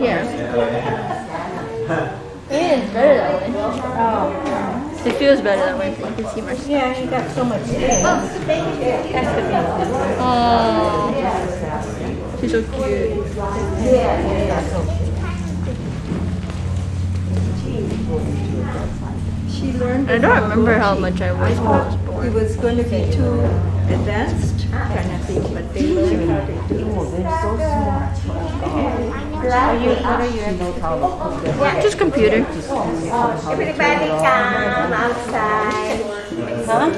Yeah. It's better that way. Oh. It feels better that way. You can see my stuff. Yeah, you got so much space. That's the Oh, she's so cute. She learned. I don't remember how much I was when I was It born. was going to be too advanced kind of thing, but they learned how to do it. They're so smart. What are you Just computer. Everybody come outside. Huh?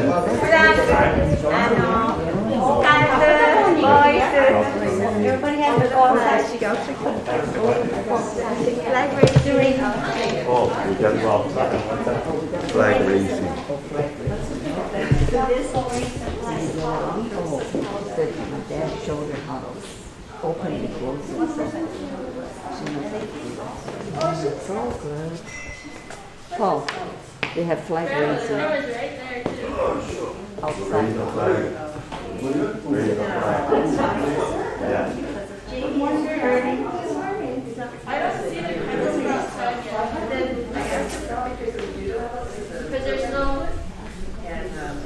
Everybody has to go outside. Flag raising. Oh, we got to go outside. Flag raising. My dad showed her how to open and close it. So good. Oh, they have flag raising outside. Raise the flag. Raise the flag. Yeah. Because there's no camera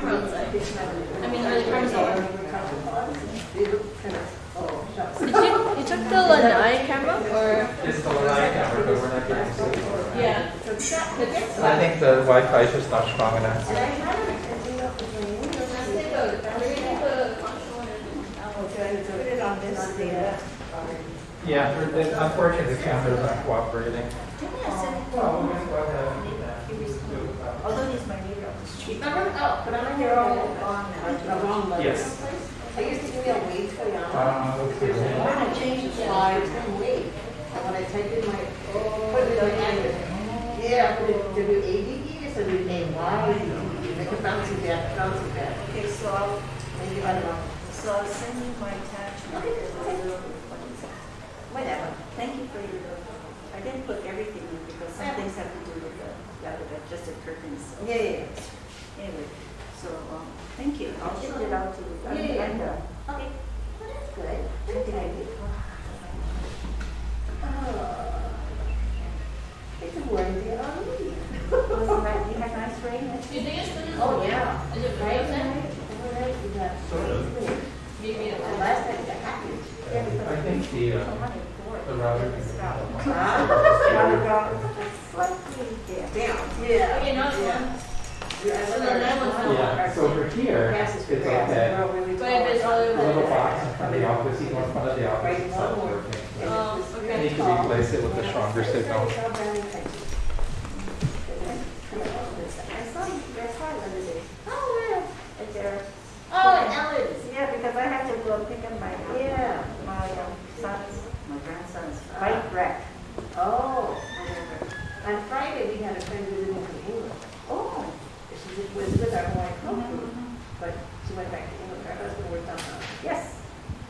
outside. I mean, there's cameras outside. You took the lanai camera, or? It's the lanai camera, but we're not getting to see it. Yeah. I think the Wi-Fi is just not strong enough. Yeah, unfortunately the cameras aren't cooperating. Oh, we're going to go ahead and do that. Although he's my neighbor on the street. But I'm here all on now. Yes. I used to give you a wait for you. Okay. I'm going to change the slides and wait. And when I type in my, put it on yeah, put it W-A-D-E, so we name Y-D-E. Make it bouncy back, bouncy back. Okay, so I'll send you my attachment. Whatever. Thank you for your, I didn't put everything in because some things have to do with the just the curtains. So. Yeah. Anyway, so thank you. I'll send it out to Okay. Well, that's good. What did I do? It's a warm day on me. you have nice rain? Do you think it's good? Oh, yeah. Is it Right, real then? right. We got Maybe it's last night got happy. I think the router can Down. Yeah, you know, Yeah. Yeah, so for here, it's okay. but if it's all The over little there. box in front of the office, even in front of the office, it's not working. So I Okay. need to replace it with a stronger signal. I saw your car the other day. Oh, where? At their, Oh, in Ellen's. yeah, because I had to go pick up my son's, my grandson's bike rack. Oh. On Friday, we had a friend visiting from England. Oh. She was with our Hawaiian couple, but she went back to England. Her husband worked on her. Yes.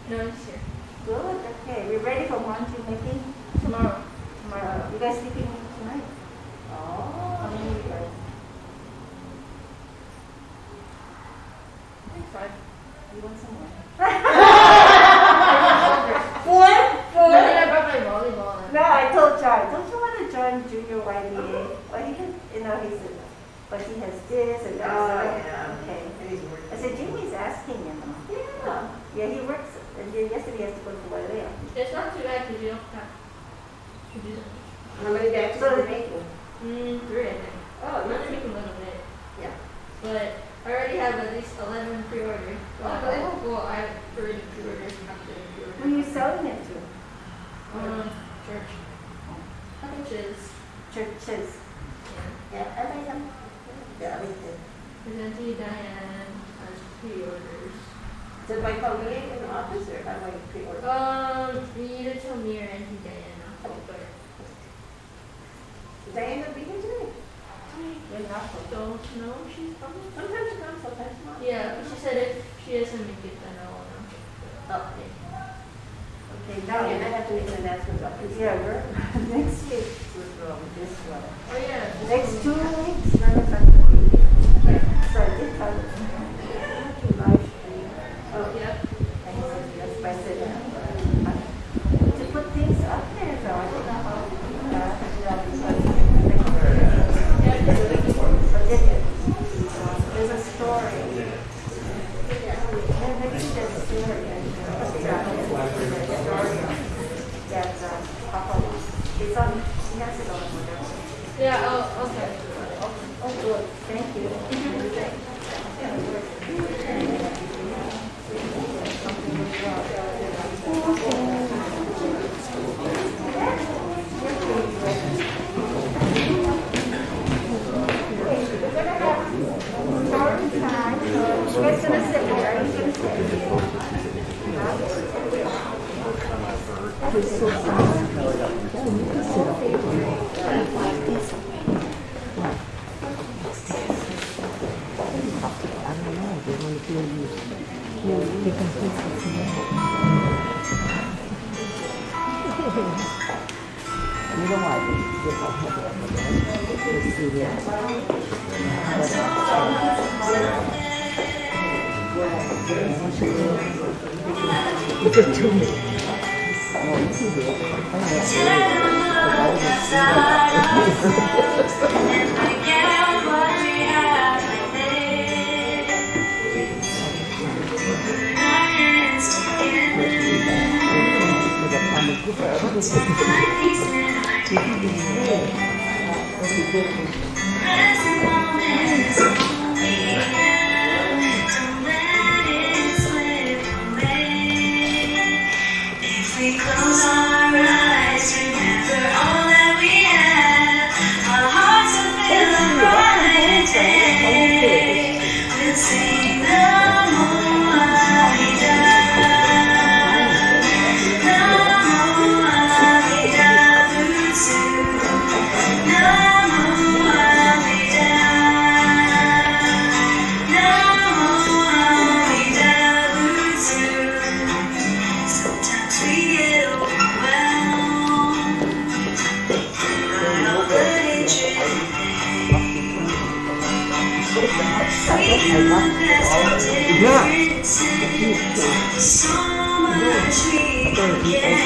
No, it's here. Good. Okay, we're ready for Hongwanji making Tomorrow. tomorrow. You guys sleeping tonight? Oh. How many of you guys? I think 5. You want some more? Four? I think I brought my volleyball. No, I told John, don't you want to join junior YBA? Well, he can, he said, but he has this and that. Oh, So, yeah. Okay. And he's working. I said, Jimmy's asking, Yeah. Yeah, he works, and then yesterday he has to go to Wailea. It's not too bad because you don't have to do that. How many batches are you making? 3, I think. Oh, I'm that's not making a little bit. Yeah. But I already have at least 11 pre-orders. Okay. Well, I have 30 pre-orders and after Who are pre-orders. you selling it to? Church. Churches. Churches. Yeah, I think I'm. Yeah, I think. Presentee Diane has pre-orders. So do I call Leah in the office or how do I pre-order? You either tell me or Auntie Diana. But Diane will be here today. You're not for don't know. She's probably. Sometimes she comes, sometimes not. Yeah, but she said if she doesn't make it, then I'll announce it. Okay. Okay, Now, now, and I have to make an announcement about this. yeah, we're, next week, this one. Oh yeah. Next 2 weeks, none of us will be here. So I did tell them, live stream. Oh, Yep. And he said, yes, but I said, to put things It's so fun. Yeah, you can sit up here. I don't know. They want to feel you. They can feel you don't want to get my head up. Let's see there. Look at two. Oh, you can do We close our eyes, remember all that we have. Our hearts will fill up bright day. We'll sing Namo Amida. Namo Amida Butsu. Namo Amida. Namo Amida Butsu. Sometimes we get overwhelmed by all the hatred and pain. We confess our differences, so much we forget.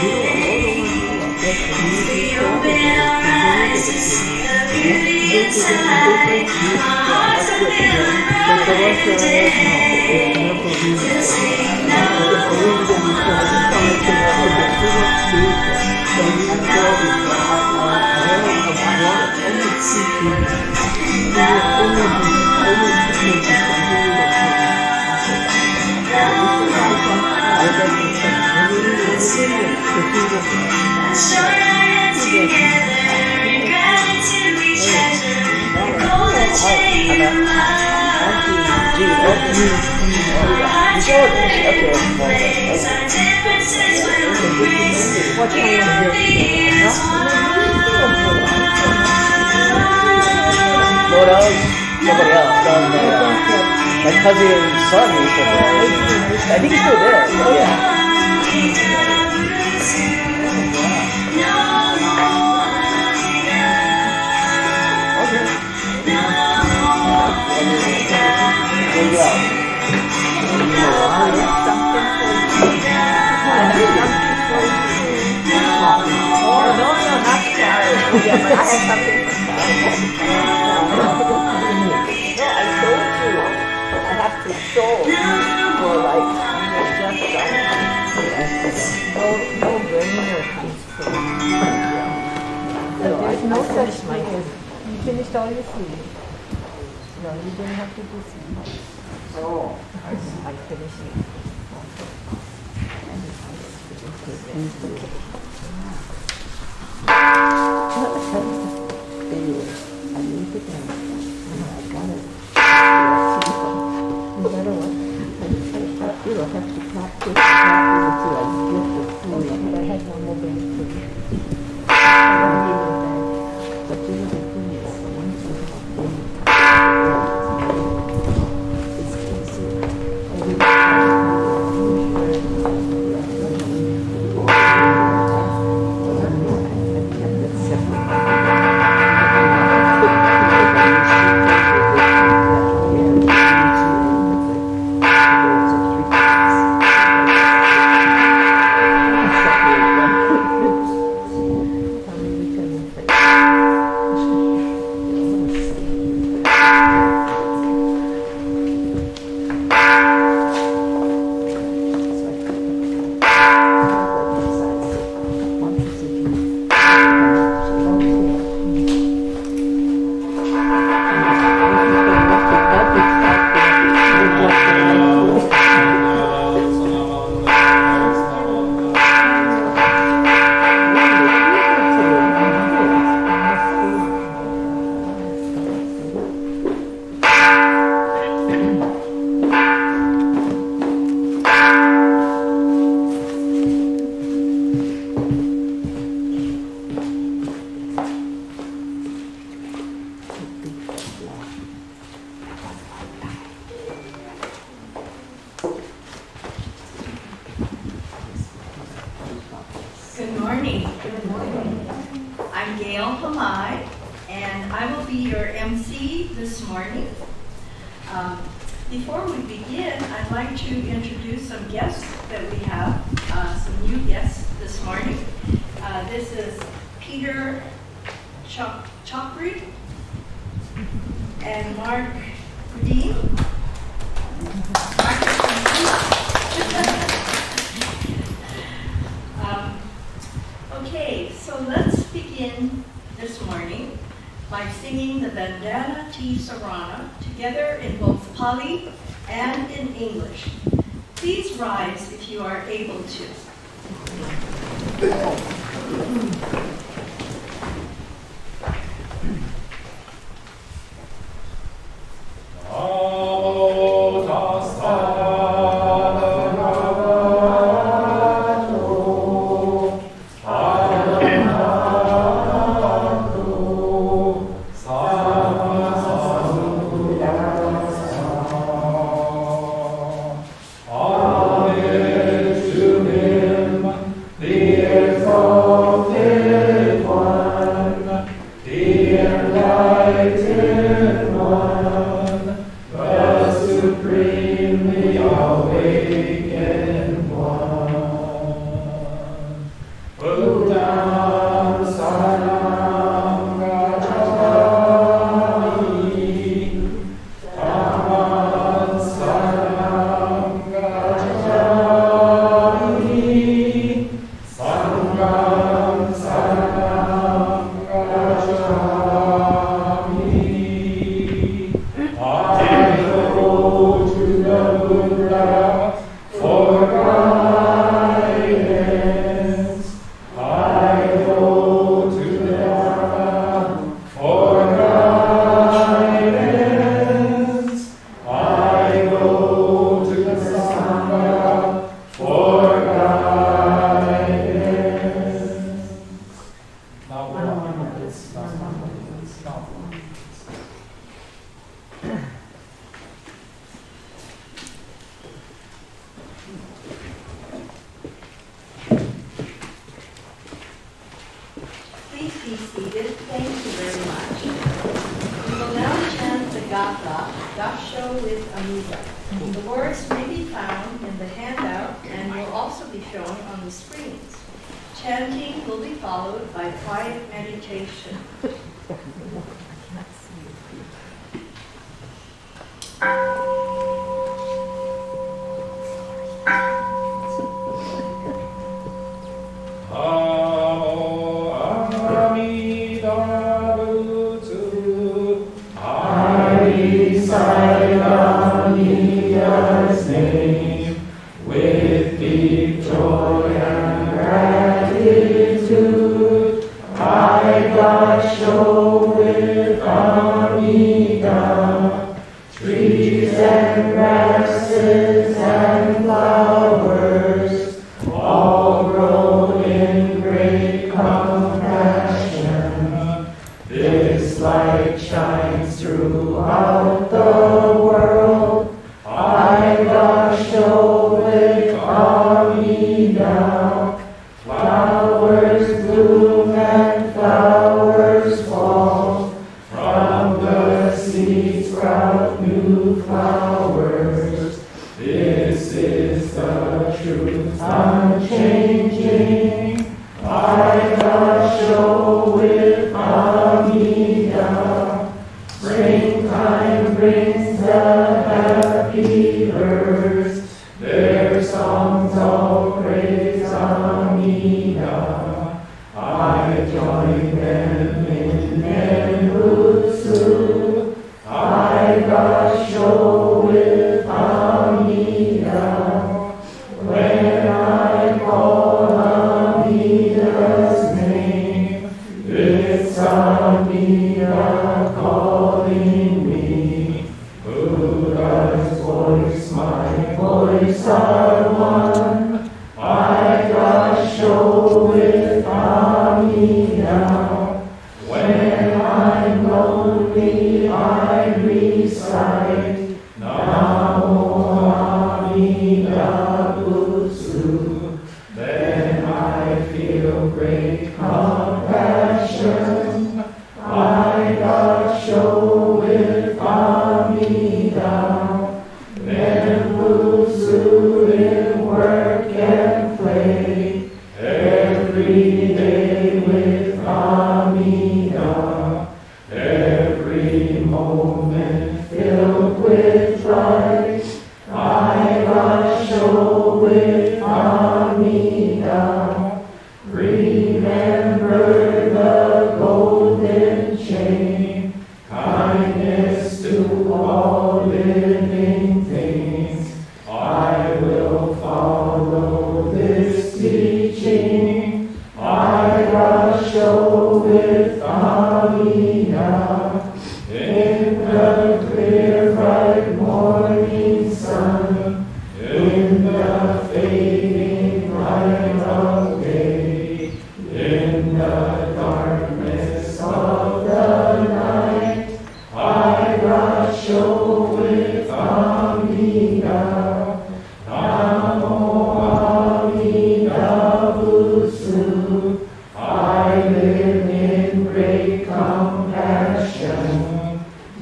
We open our eyes to see the beauty inside. Our hearts are feeling bright today. We'll sing Namo Let's join our hands together in gratitude we treasure the golden chain of love. Our hearts will place our differences will erase. We will be as one. Well, that was somebody else. That was my cousin's son used to there. I think he's still there. Yeah. Yeah, but I have something for No, I told you. I have to show for like, no brain or there's no such thing. You finished all your sleep. No, you didn't have to do sleep. Oh. I finished it. morning. I'm Gail Hamai, and I will be your MC this morning. Before we begin, I'd like to introduce some guests that we have, some new guests this morning. This is Peter Chokri and Mark Dean. Okay, so let's begin this morning by singing the Vandana T. Sarana together in both Pali and in English. Please rise if you are able to. When I call Amida's great compassion, I got show with Amida, then Butsu in work and play, every day with Amida, every moment filled with light, I got show with Amida. Remember the golden chain, kindness to all living things. I will follow this teaching. I got show with Amina in the clear bright morning sun, in the fading light of day, in the darkness of the night. I got show with Amina. Namo Amida Butsu. I live in great compassion.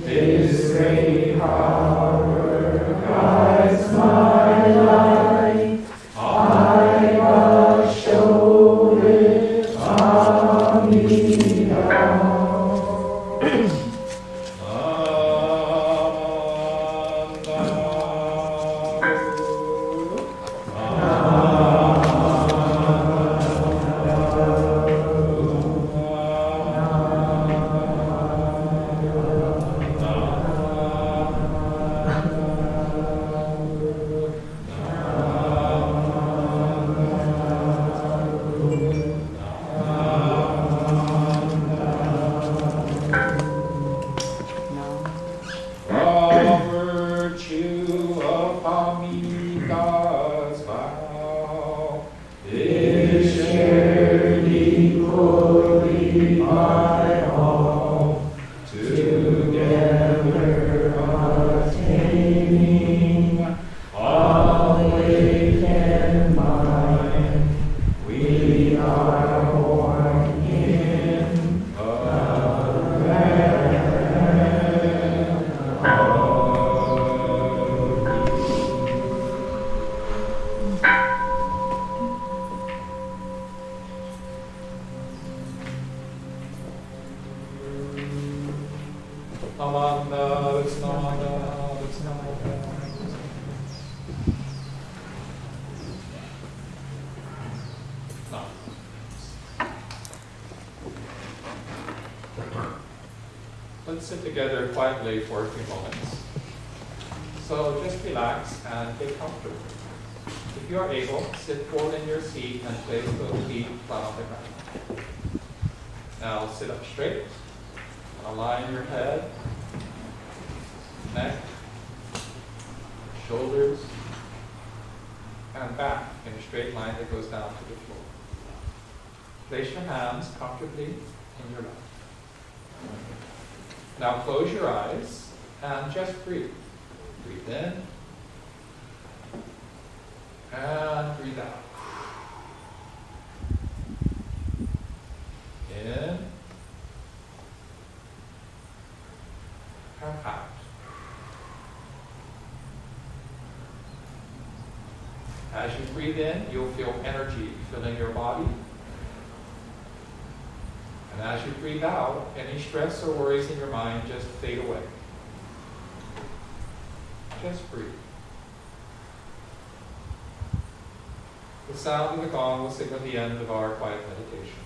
This great power guides my life. I got show with Amida. Let's sit together quietly for a few moments. So just relax and get comfortable. If you are able, sit forward in your seat and place those feet flat on the ground. Now sit up straight and align your head, neck, shoulders, and back in a straight line that goes down to the floor. Place your hands comfortably in your lap. Now close your eyes and just breathe. Breathe in and breathe out. In and out. As you breathe in, you'll feel energy filling your body. And as you breathe out, any stress or worries in your mind just fade away. Just breathe. The sound of the gong will signal the end of our quiet meditation.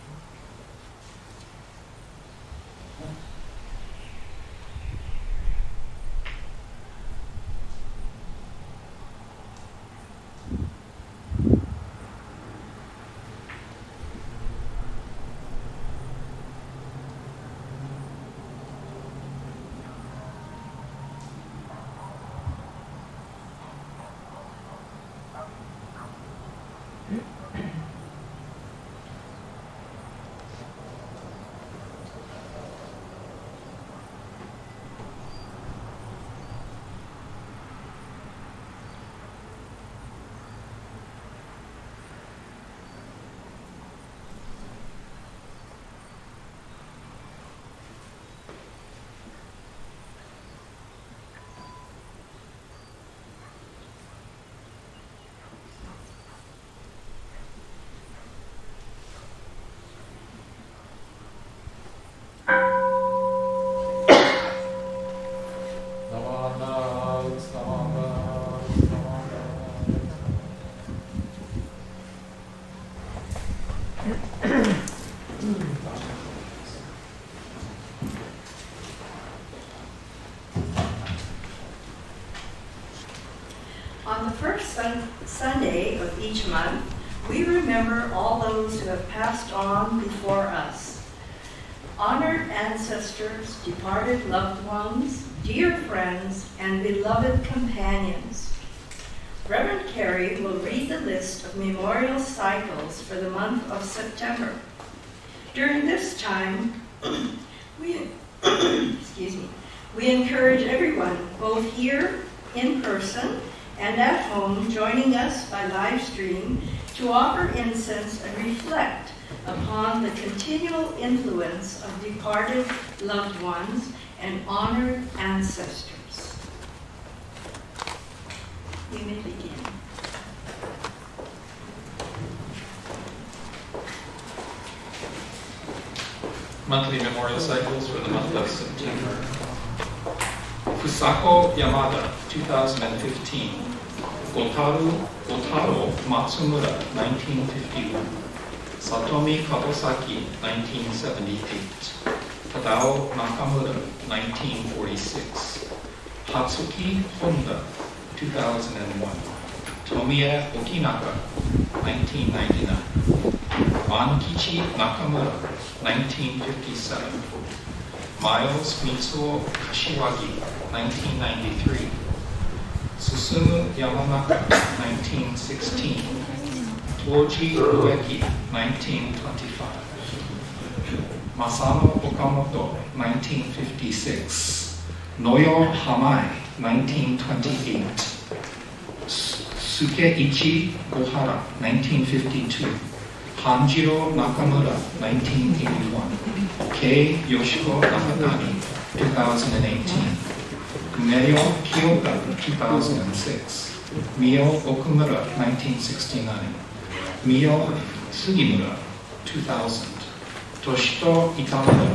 On the first Sunday of each month, we remember all those who have passed on before us. Honored ancestors, departed loved ones, dear friends, and beloved companions. Reverend Carey will read the list of memorial cycles for the month of September. During this time, we encourage everyone, both here in person and at home, joining us by live stream, to offer incense and reflect upon the continual influence of departed loved ones and honored ancestors. We may begin. Monthly memorial cycles for the month of September. Fusako Yamada, 2015. Otaro Matsumura, 1951. Satomi Kawasaki, 1978. Tadao Nakamura, 1946. Hatsuki Honda, 2001. Tomie Okinaka, 1999. Ankichi Nakamura, 1957. Miles Mitsuo Kashiwagi, 1993. Susumu Yamanaka, 1916. Toji Ueki, 1925. Masano Okamoto, 1956. Noyo Hamai, 1928. Sukeichi Gohara, 1952. Hanjiro Nakamura, 1981. Kei Yoshiko Nakatani, 2018. Gumeyo Kyoka, 2006. Mio Okumura, 1969. Mio Sugimura, 2000. Toshito Itamura,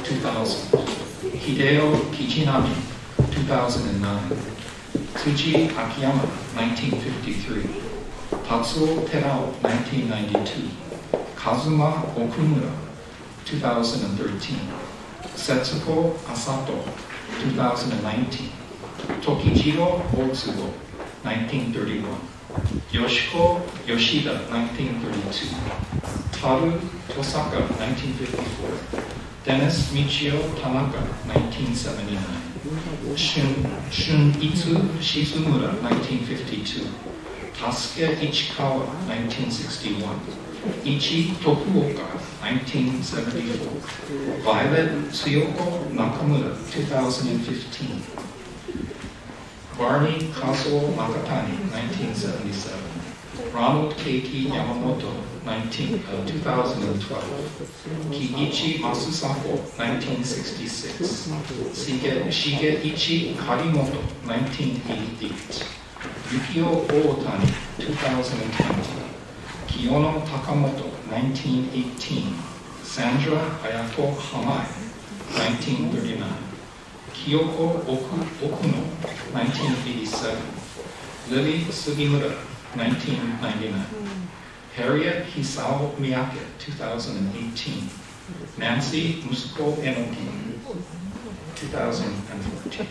2000. Hideo Kijinami, 2009. Tsuji Akiyama, 1953. Tatsuo Terao, 1992. Kazuma Okumura, 2013. Setsuko Asato, 2019. Tokijiro Otsugo, 1931. Yoshiko Yoshida, 1932. Taru Tosaka, 1954. Dennis Michio Tanaka, 1979. Shunitsu Shizumura, 1952. Tasuke Ichikawa, 1961. Ichi Tokuoka, 1974. Violet Tsuyoko Nakamura, 2015. Barney Kazuo Nakatani, 1977. Ronald Keiki Yamamoto, 2012. Kiichi Masusako, 1966. Shigeichi Harimoto, 1988. Yukio Ootani, 2020. Kiyono Takamoto, 1918. Sandra Ayako Hamai, 1939. Kyoko Okuno, 1987. Lily Sugimura, 1999. Harriet Hisao Miyake, 2018. Nancy Musuko Enoki, 2014.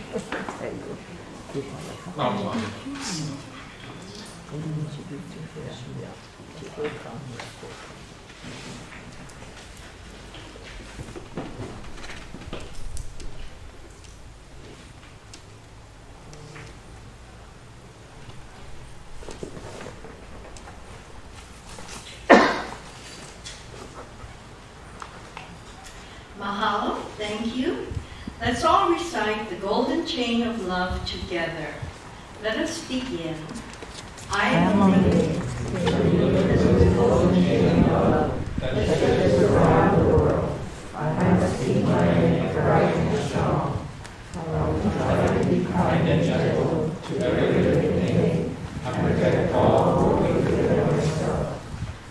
Mahalo, thank you. Let's all recite the golden chain of love together. Let us begin. I am a lady. The golden chain of love that stretches around the world. I must keep my name bright and strong. I will try to be kind and gentle to every living thing and protect all who are weaker than myself.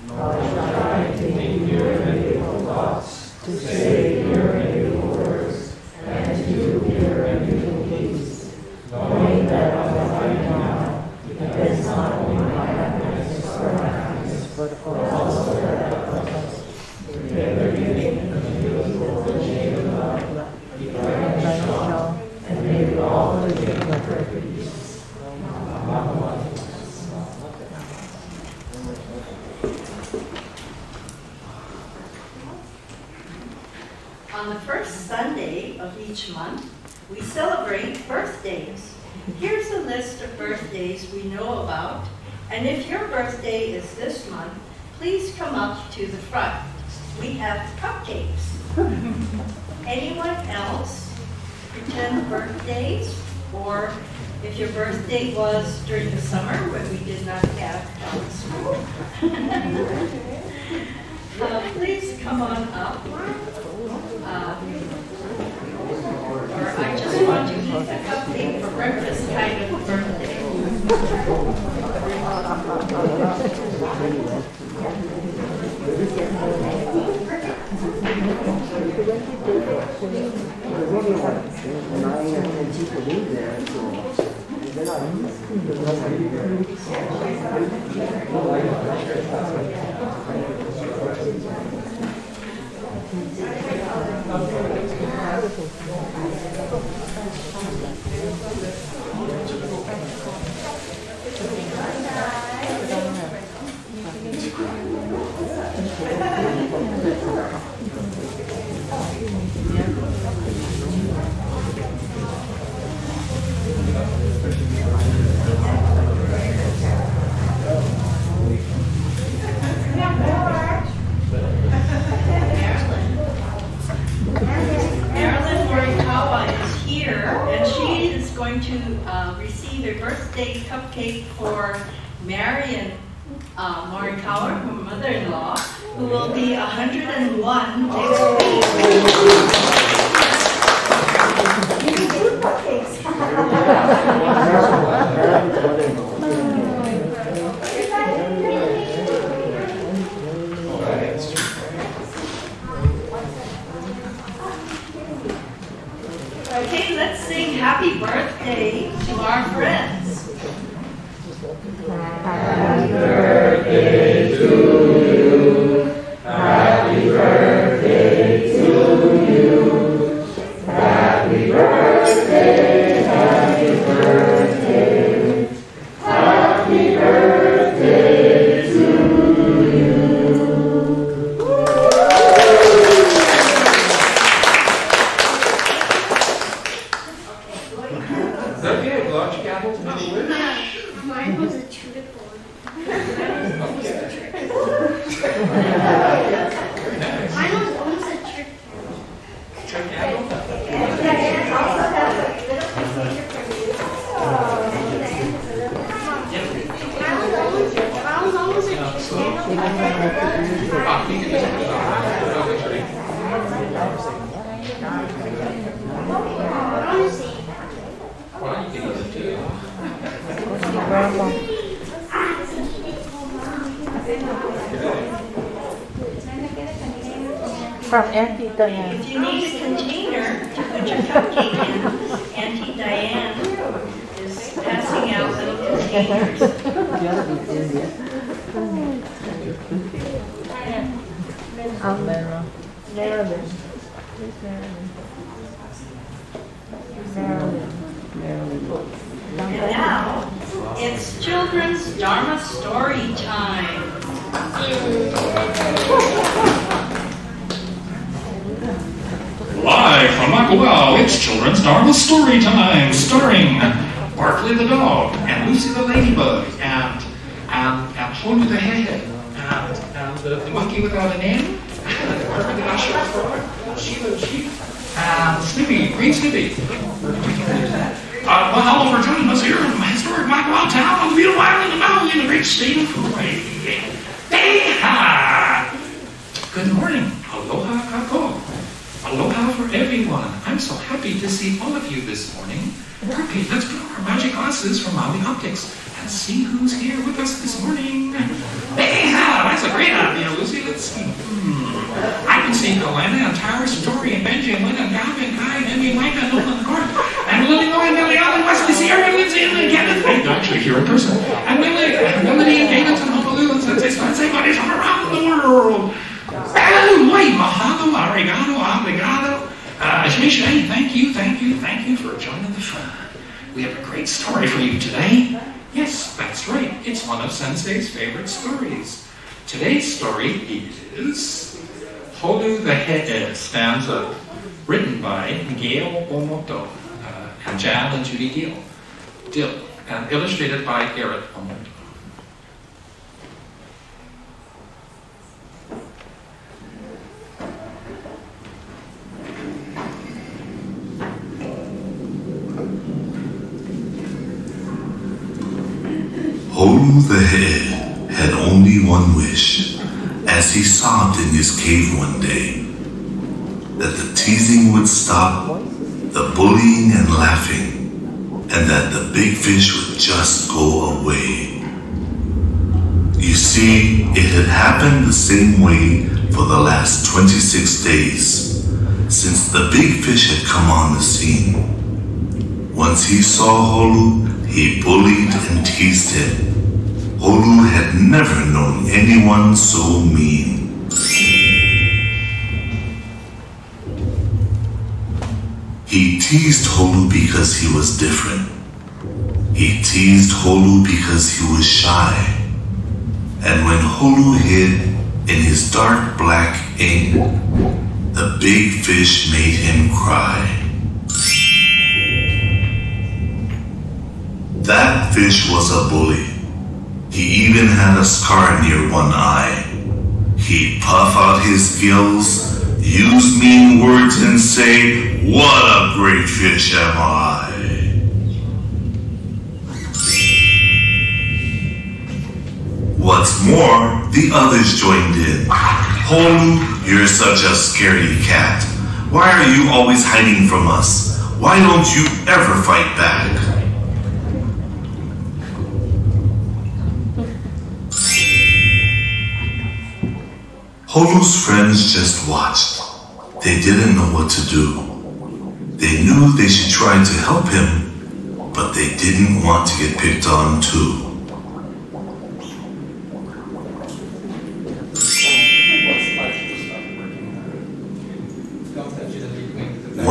I will try to think pure and beautiful thoughts, to say pure and beautiful words, and to do pure and beautiful deeds, knowing that what I find now depends not only on my happiness or my happiness, but also that of others. On the first Sunday of each month, we celebrate birthdays. Here's a list of birthdays we know about, and if your birthday is this month, please come up to the front. We have cupcakes. Anyone else pretend birthdays? Or if your birthday was during the summer when we did not have school? Please come on up. Or I just want to eat a cupcake for breakfast kind of birthday. Receive a birthday cupcake for Marion Morikawa, her mother-in-law, who will be 101 next week. Okay, let's sing happy birthday to our friends. Happy birthday to you. Happy birthday to you. Happy birthday, happy birthday. Happy birthday to you. Mine was a tulip one. Mine was almost a trick. Mine was almost a From Auntie Diane. If you need a container to put your cupcake in, Auntie Diane is passing out little containers. Marilyn. Marilyn. And now, it's children's Dharma story time. Live from Makawao, it's children's Dharma story time, starring Barkley the dog, and Lucy the ladybug, and Honu the hedgehog, and the monkey without a name, and Barkley the usher, Sheila the sheep, and Snippy, Green Snippy. Well, hello for joining us here in the historic Makawao town on the beautiful island of Maui in the great state of Hawaii. Hey-ha! Good morning. Aloha kako. Aloha for everyone. I'm so happy to see all of you this morning. Okay, let's put on our magic glasses from Maui Optics and see who's here with us this morning. Hey-ha! That's a great idea, Lucy. Let's see. I can see Galena and Tyrus and Tori and Benji and Lynn and Gavin, Kai and Emmy, Mike and Nolan and Gordon and Lily and Millie Allen, Wesley, Sierra, and Lindsay and Kenneth. They're actually here in person. And Melody and David and Honolulu and Sensei buddies from around the world. Oh, wait, mahalo, arigato, obrigado. Shay, thank you for joining the fun. We have a great story for you today. Yes, that's right. It's one of Sensei's favorite stories. Today's story is Holu the Head stanza written by Gail Omoto and Jan and Judy Dill, and illustrated by Eric Omoto. Holu the Head had only one wish, as he sobbed in his cave one day, that the teasing would stop, the bullying and laughing, and that the big fish would just go away. You see, it had happened the same way for the last 26 days, since the big fish had come on the scene. Once he saw Holu, he bullied and teased him. Holu had never known anyone so mean. He teased Holu because he was different. He teased Holu because he was shy. And when Holu hid in his dark black ink, the big fish made him cry. That fish was a bully. He even had a scar near one eye. He'd puff out his gills, use mean words, and say, "What a great fish am I!" What's more, the others joined in. "Holu, you're such a scaredy cat. Why are you always hiding from us? Why don't you ever fight back?" Holu's friends just watched. They didn't know what to do. They knew they should try to help him, but they didn't want to get picked on too.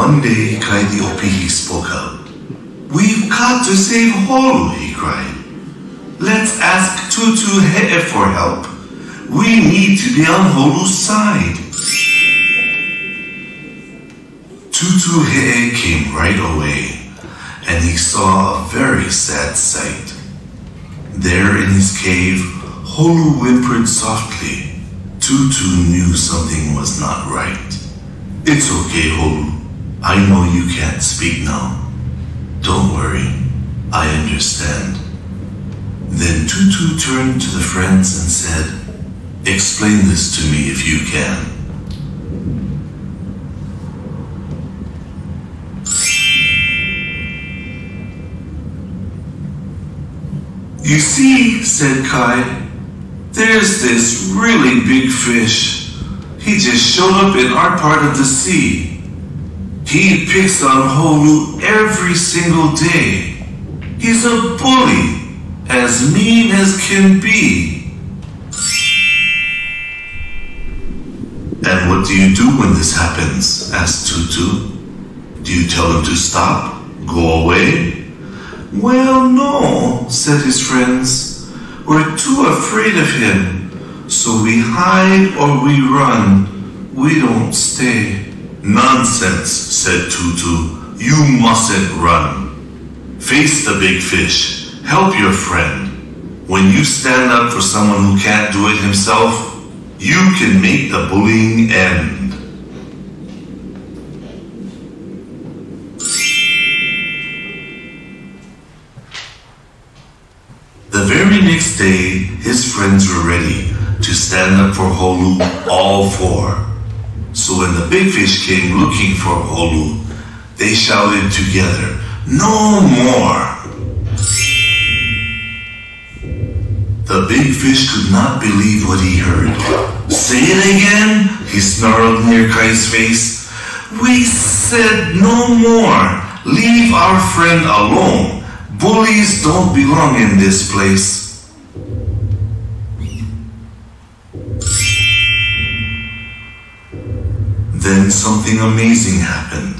One day, Kaidiopihi spoke up. "We've got to save Holu," he cried. "Let's ask Tutu He'e for help. We need to be on Holu's side." Tutu He'e came right away, and he saw a very sad sight. There in his cave, Holu whimpered softly. Tutu knew something was not right. "It's okay, Holu. I know you can't speak now. Don't worry, I understand." Then Tutu turned to the friends and said, "Explain this to me if you can." "You see," said Kai, "there's this really big fish. He just showed up in our part of the sea. He picks on Holu every single day. He's a bully, as mean as can be." "And what do you do when this happens?" asked Tutu. "Do you tell him to stop? Go away?" "Well, no," said his friends. "We're too afraid of him. So we hide or we run. We don't stay." "Nonsense," said Tutu. "You mustn't run. Face the big fish. Help your friend. When you stand up for someone who can't do it himself, you can make the bullying end." The very next day, his friends were ready to stand up for Holu, all four. So when the big fish came looking for Holu, they shouted together, "No more!" The big fish could not believe what he heard. "Say it again," he snarled near Kai's face. "We said no more. Leave our friend alone. Bullies don't belong in this place." Then something amazing happened.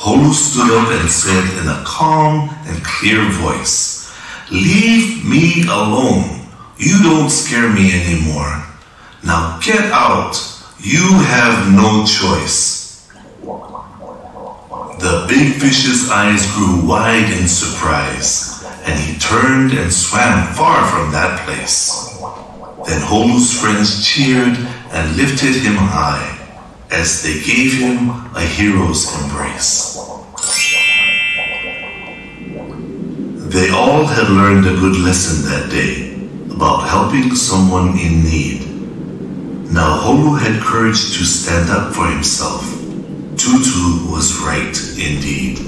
Holu stood up and said in a calm and clear voice, "Leave me alone. You don't scare me anymore. Now get out. You have no choice. The big fish's eyes grew wide in surprise, and he turned and swam far from that place. Then Holu's friends cheered and lifted him high as they gave him a hero's embrace. They all had learned a good lesson that day about helping someone in need. Now Holu had courage to stand up for himself. Tutu was right indeed.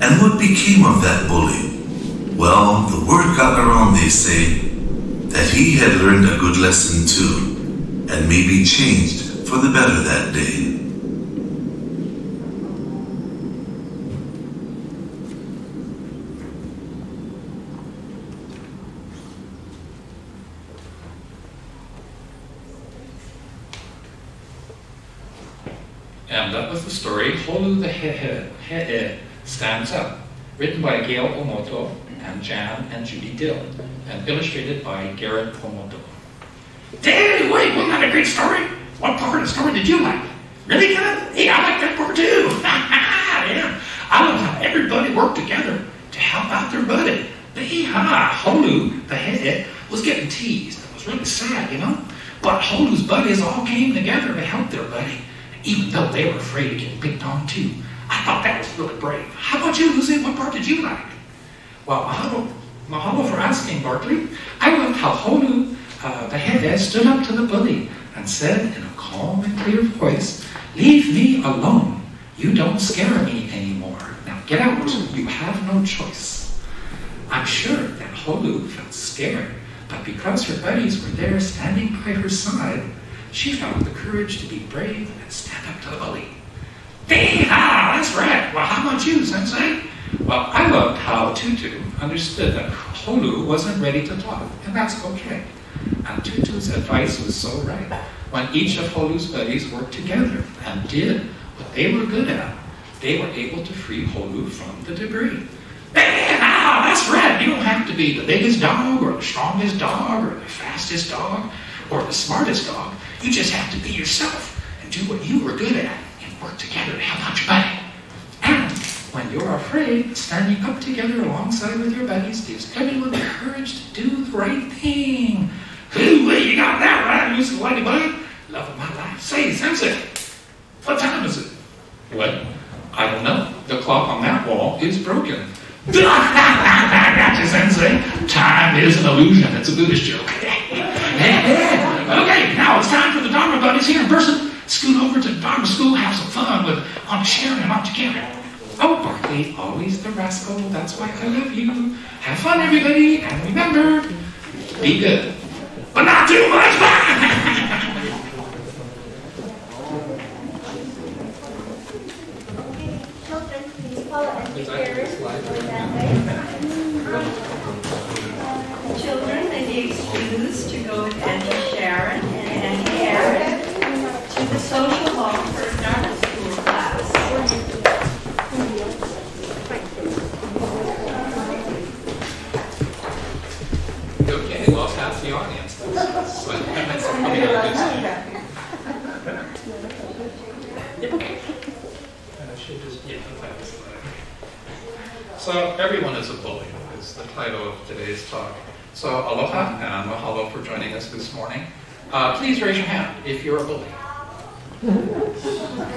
And what became of that bully? Well, the word got around, they say, that he had learned a good lesson too, and maybe changed for the better that day. And that was the story, Holu the Head Stands Up, written by Gail Omoto and Jan and Judy Dill, and illustrated by Garrett Omoto. Hey, wait, wasn't that a great story? What part of the story did you like? Really good? Hey, I like that part too. Yeah. I love how everybody worked together to help out their buddy. Holu, the head, was getting teased. It was really sad, you know? But Holu's buddies all came together to help their buddy, even though they were afraid to get picked on too. I thought that was really brave. How about you, Lucy? What part did you like? Well, mahalo for asking, Bartley. I loved how Holu, the head, stood up to the bully and said in a calm and clear voice, "Leave me alone. You don't scare me anymore. Now get out. You have no choice." I'm sure that Holu felt scared, but because her buddies were there standing by her side, she found the courage to be brave and stand up to the bully. Yee-haw, that's right. Well, how about you, Sensei? Well, I loved how Tutu understood that Holu wasn't ready to talk, and that's okay. And Tutu's advice was so right. When each of Holu's buddies worked together and did what they were good at, they were able to free Holu from the debris. Yee-haw, that's right. You don't have to be the biggest dog or the strongest dog or the fastest dog or the smartest dog. You just have to be yourself and do what you were good at and work together to help out your buddy. And when you're afraid, standing up together alongside with your buddies gives everyone the courage to do the right thing. Ooh, you got that right, Lucy Whitey Bud. Love of my life. Say, Sensei, what time is it? What? I don't know. The clock on that wall is broken. Gotcha, Sensei. Time is an illusion. It's a Buddhist joke. Okay, now it's time for the Dharma buddies here in person. Scoot over to the Dharma school, have some fun with Aunt Sharon and Aunt Karen. Oh, Barkley, always the rascal. That's why I love you. Have fun, everybody, and remember, be good, but not too much fun. Children, please follow Auntie Karen going that way. Children may be excused to go with Auntie Sharon and Auntie Karen to the social hall for a Dharma school class. Okay, well, that's the audience. That's probably not a good sign. So, everyone is a bully, is the title of today's talk. So, aloha and mahalo for joining us this morning. Please raise your hand if you're a bully.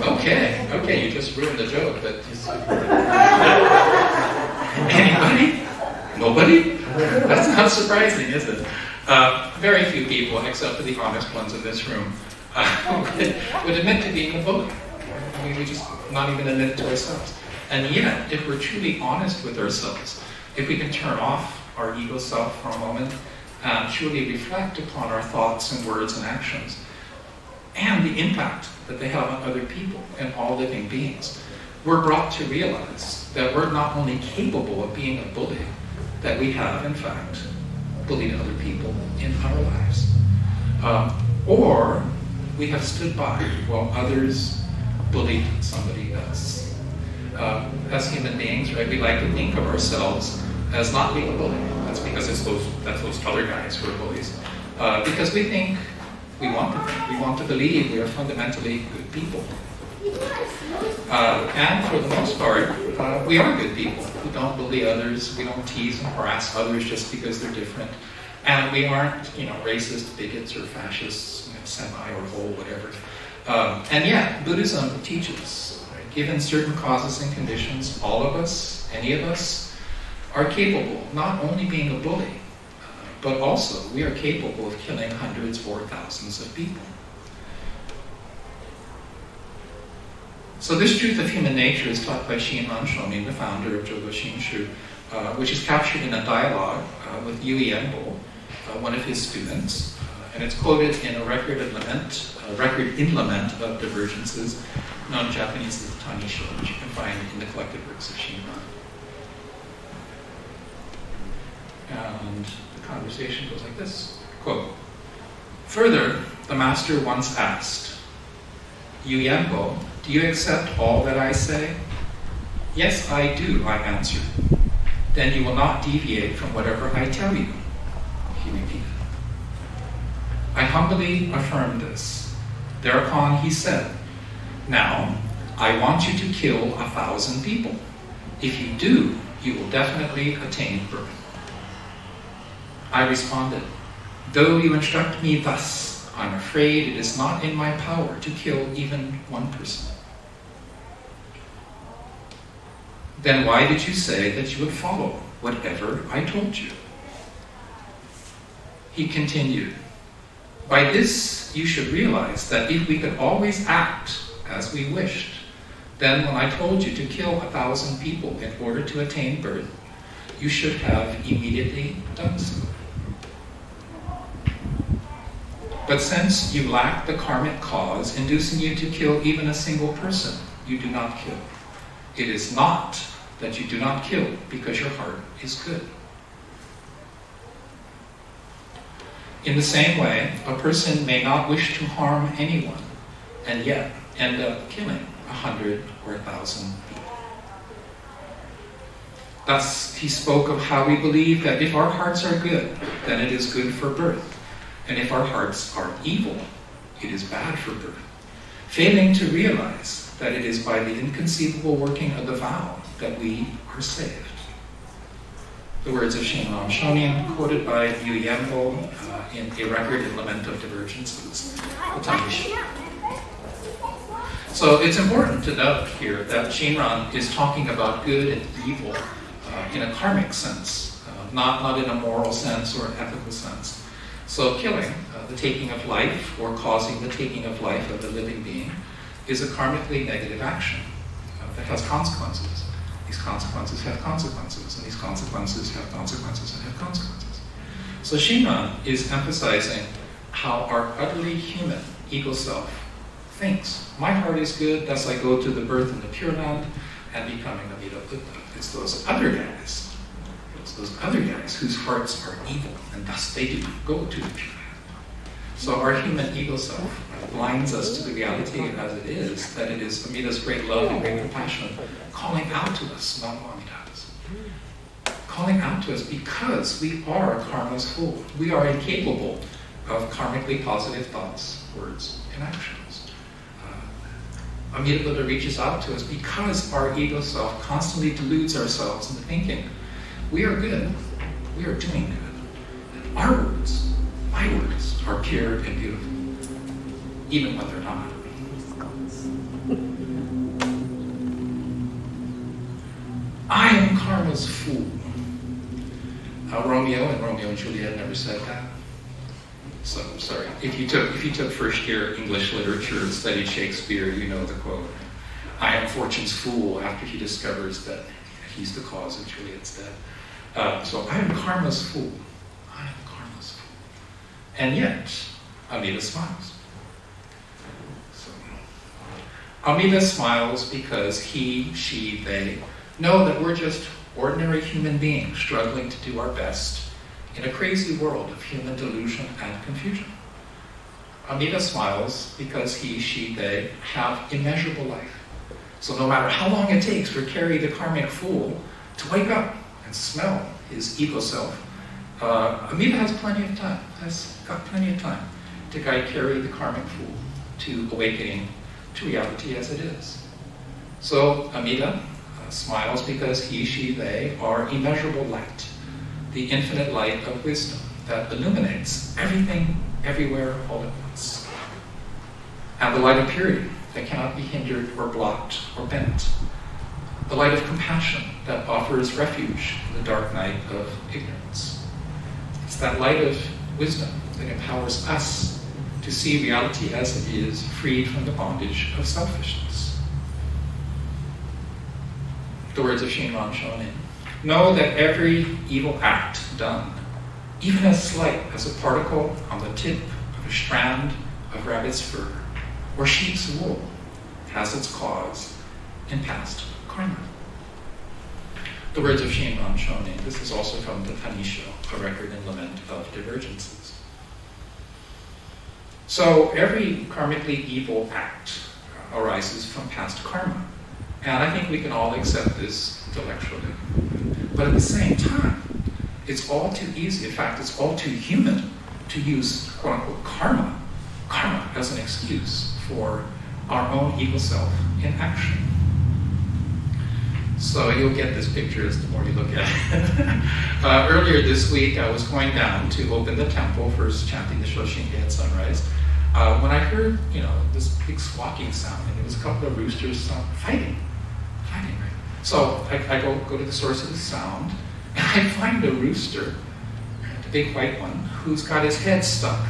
Okay, you just ruined the joke. Anybody? Nobody? That's not surprising, is it? Very few people, except for the honest ones in this room, would admit to being a bully. I mean, we just not even admit it to ourselves. And yet, if we're truly honest with ourselves, if we can turn off our ego self for a moment and truly reflect upon our thoughts and words and actions and the impact that they have on other people and all living beings, we're brought to realize that we're not only capable of being a bully, that we have, in fact, bullied other people in our lives. Or we have stood by while others bullied somebody else. As human beings, right, we like to think of ourselves as not being a bully. That's because that's those other guys who are bullies. Because we think We want to think. We want to believe we are fundamentally good people. And for the most part, we are good people. We don't bully others. We don't tease and harass others just because they're different. And we aren't, racist, bigots, or fascists, semi or whole, whatever. And yet, Buddhism teaches, right, given certain causes and conditions, all of us, any of us, are capable not only being a bully, but also we are capable of killing hundreds or thousands of people. So this truth of human nature is taught by Shinran Shonin, the founder of Jodo Shinshu, which is captured in a dialogue with Yui Enbo, one of his students, and it's quoted in a record in lament of divergences, known in Japanese as the Tanisho, which you can find in the collected works of Shinran. And the conversation goes like this, quote, "Further, the master once asked, 'Yui Enbo, do you accept all that I say?' 'Yes, I do,' I answered. 'Then you will not deviate from whatever I tell you,' he repeated. I humbly affirmed this. Thereupon he said, 'Now, I want you to kill 1,000 people. If you do, you will definitely attain birth.' I responded, 'Though you instruct me thus, I'm afraid it is not in my power to kill even one person.' 'Then why did you say that you would follow whatever I told you?' He continued, 'By this you should realize that if we could always act as we wished, then when I told you to kill 1,000 people in order to attain birth, you should have immediately done so. But since you lack the karmic cause inducing you to kill even a single person, you do not kill. It is not that you do not kill because your heart is good.' In the same way, a person may not wish to harm anyone and yet end up killing 100 or 1,000 people. Thus, he spoke of how we believe that if our hearts are good, then it is good for birth. And if our hearts are evil, it is bad for birth, failing to realize that it is by the inconceivable working of the vow that we are saved." The words of Shinran Shonin, quoted by Yui Enbo in a record in lament of divergences, the Tanisho. So it's important to note here that Shinran is talking about good and evil in a karmic sense, not in a moral sense or an ethical sense. So killing, the taking of life, or causing the taking of life of a living being, is a karmically negative action that has consequences. These consequences have consequences, and these consequences have consequences and have consequences. So Shinran is emphasizing how our utterly human ego self thinks. My heart is good, thus I go to the birth in the Pure Land and becoming a Buddha. It's those other guys. Those other guys whose hearts are evil, and thus they do not go to the Pure Land. So our human ego self blinds us to the reality as it is, that it is Amida's great love and great compassion calling out to us, not Amida's. Calling out to us because we are karma's fool. We are incapable of karmically positive thoughts, words, and actions. Amida Buddha reaches out to us because our ego self constantly deludes ourselves into thinking we are good, we are doing good. And our words, my words, are pure and beautiful, even when they're not. I am karma's fool. Romeo and Romeo and Juliet never said that. So, sorry, if you took first year English literature and studied Shakespeare, you know the quote, I am fortune's fool, after he discovers that he's the cause of Juliet's death. So I am karma's fool. I am karma's fool. And yet, Amida smiles. So, Amida smiles because he, she, they know that we're just ordinary human beings struggling to do our best in a crazy world of human delusion and confusion. Amida smiles because he, she, they have immeasurable life. So no matter how long it takes for Carrie the karmic fool to wake up and smell his ego self, Amida has plenty of time, has got plenty of time to carry the karmic fool to awakening to reality as it is. So Amida smiles because he, she, they are immeasurable light, the infinite light of wisdom that illuminates everything, everywhere, all at once. And the light of purity that cannot be hindered or blocked or bent. The light of compassion that offers refuge in the dark night of ignorance. It's that light of wisdom that empowers us to see reality as it is, freed from the bondage of selfishness. The words of Shinran Shonin. Know that every evil act done, even as slight as a particle on the tip of a strand of rabbit's fur or sheep's wool, has its cause in past karma. The words of Shinran Shonin. This is also from the Tanisho, a record and lament of divergences. So every karmically evil act arises from past karma. And I think we can all accept this intellectually. But at the same time, it's all too easy, in fact, it's all too human to use quote-unquote karma as an excuse for our own evil self in action. So you'll get this picture as the more you look at it. Earlier this week, I was going down to open the temple, first chanting the Shoshinge at sunrise, when I heard, this big squawking sound, and it was a couple of roosters fighting, right? So I go to the source of the sound, and I find a rooster, the big white one, who's got his head stuck